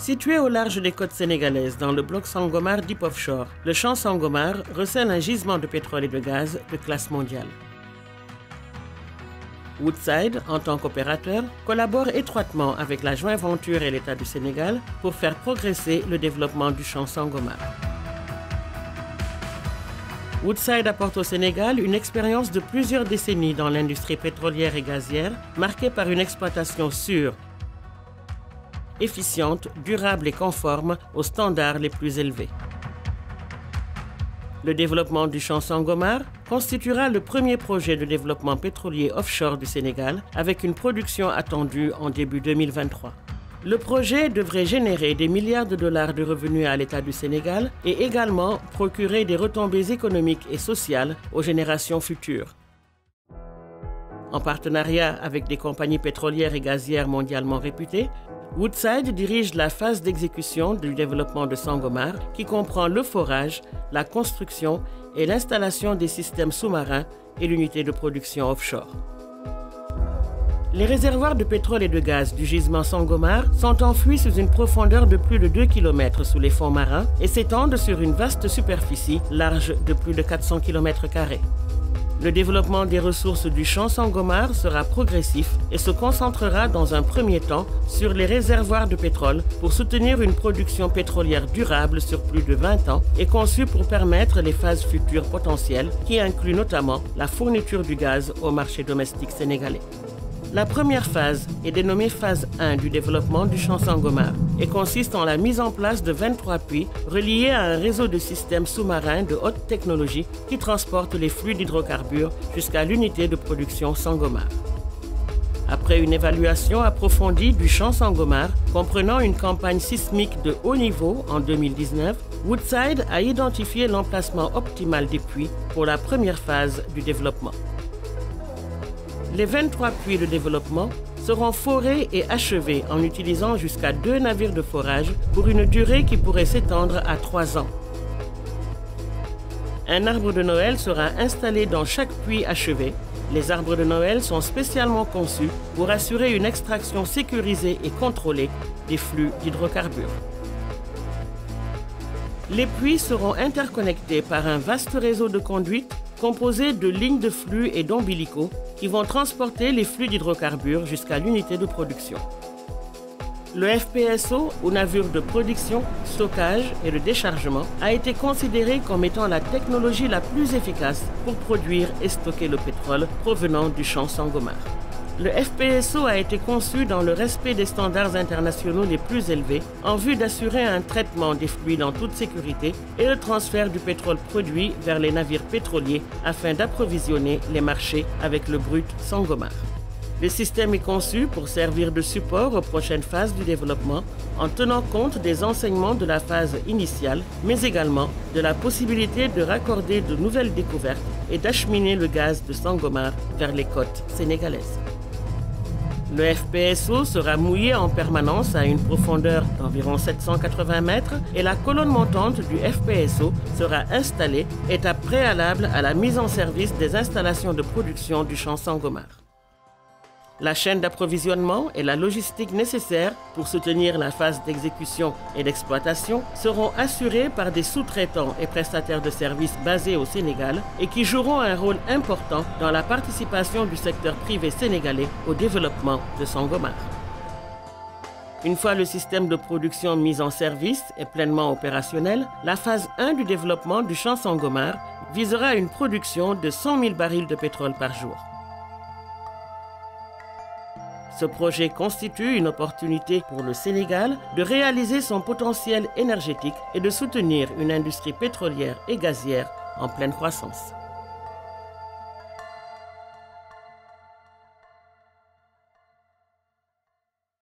Situé au large des côtes sénégalaises, dans le bloc Sangomar Deep Offshore, le champ Sangomar recèle un gisement de pétrole et de gaz de classe mondiale. Woodside, en tant qu'opérateur, collabore étroitement avec la joint venture et l'État du Sénégal pour faire progresser le développement du champ Sangomar. Woodside apporte au Sénégal une expérience de plusieurs décennies dans l'industrie pétrolière et gazière, marquée par une exploitation sûre, efficiente, durable et conforme aux standards les plus élevés. Le développement du champ Sangomar constituera le premier projet de développement pétrolier offshore du Sénégal avec une production attendue en début 2023. Le projet devrait générer des milliards de dollars de revenus à l'État du Sénégal et également procurer des retombées économiques et sociales aux générations futures. En partenariat avec des compagnies pétrolières et gazières mondialement réputées, Woodside dirige la phase d'exécution du développement de Sangomar qui comprend le forage, la construction et l'installation des systèmes sous-marins et l'unité de production offshore. Les réservoirs de pétrole et de gaz du gisement Sangomar sont enfouis sous une profondeur de plus de 2 km sous les fonds marins et s'étendent sur une vaste superficie large de plus de 400 km². Le développement des ressources du champ Sangomar sera progressif et se concentrera dans un premier temps sur les réservoirs de pétrole pour soutenir une production pétrolière durable sur plus de 20 ans et conçue pour permettre les phases futures potentielles qui incluent notamment la fourniture du gaz au marché domestique sénégalais. La première phase est dénommée phase 1 du développement du champ Sangomar et consiste en la mise en place de 23 puits reliés à un réseau de systèmes sous-marins de haute technologie qui transportent les flux d'hydrocarbures jusqu'à l'unité de production Sangomar. Après une évaluation approfondie du champ Sangomar, comprenant une campagne sismique de haut niveau en 2019, Woodside a identifié l'emplacement optimal des puits pour la première phase du développement. Les 23 puits de développement seront forés et achevés en utilisant jusqu'à 2 navires de forage pour une durée qui pourrait s'étendre à 3 ans. Un arbre de Noël sera installé dans chaque puits achevé. Les arbres de Noël sont spécialement conçus pour assurer une extraction sécurisée et contrôlée des flux d'hydrocarbures. Les puits seront interconnectés par un vaste réseau de conduites composé de lignes de flux et d'ombilicaux qui vont transporter les flux d'hydrocarbures jusqu'à l'unité de production. Le FPSO, ou navire de production, stockage et de déchargement, a été considéré comme étant la technologie la plus efficace pour produire et stocker le pétrole provenant du champ Sangomar. Le FPSO a été conçu dans le respect des standards internationaux les plus élevés en vue d'assurer un traitement des fluides en toute sécurité et le transfert du pétrole produit vers les navires pétroliers afin d'approvisionner les marchés avec le brut Sangomar. Le système est conçu pour servir de support aux prochaines phases du développement en tenant compte des enseignements de la phase initiale, mais également de la possibilité de raccorder de nouvelles découvertes et d'acheminer le gaz de Sangomar vers les côtes sénégalaises. Le FPSO sera mouillé en permanence à une profondeur d'environ 780 mètres et la colonne montante du FPSO sera installée, étape préalable à la mise en service des installations de production du champ Sangomar. La chaîne d'approvisionnement et la logistique nécessaires pour soutenir la phase d'exécution et d'exploitation seront assurées par des sous-traitants et prestataires de services basés au Sénégal et qui joueront un rôle important dans la participation du secteur privé sénégalais au développement de Sangomar. Une fois le système de production mis en service et pleinement opérationnel, la phase 1 du développement du champ Sangomar visera une production de 100 000 barils de pétrole par jour. Ce projet constitue une opportunité pour le Sénégal de réaliser son potentiel énergétique et de soutenir une industrie pétrolière et gazière en pleine croissance.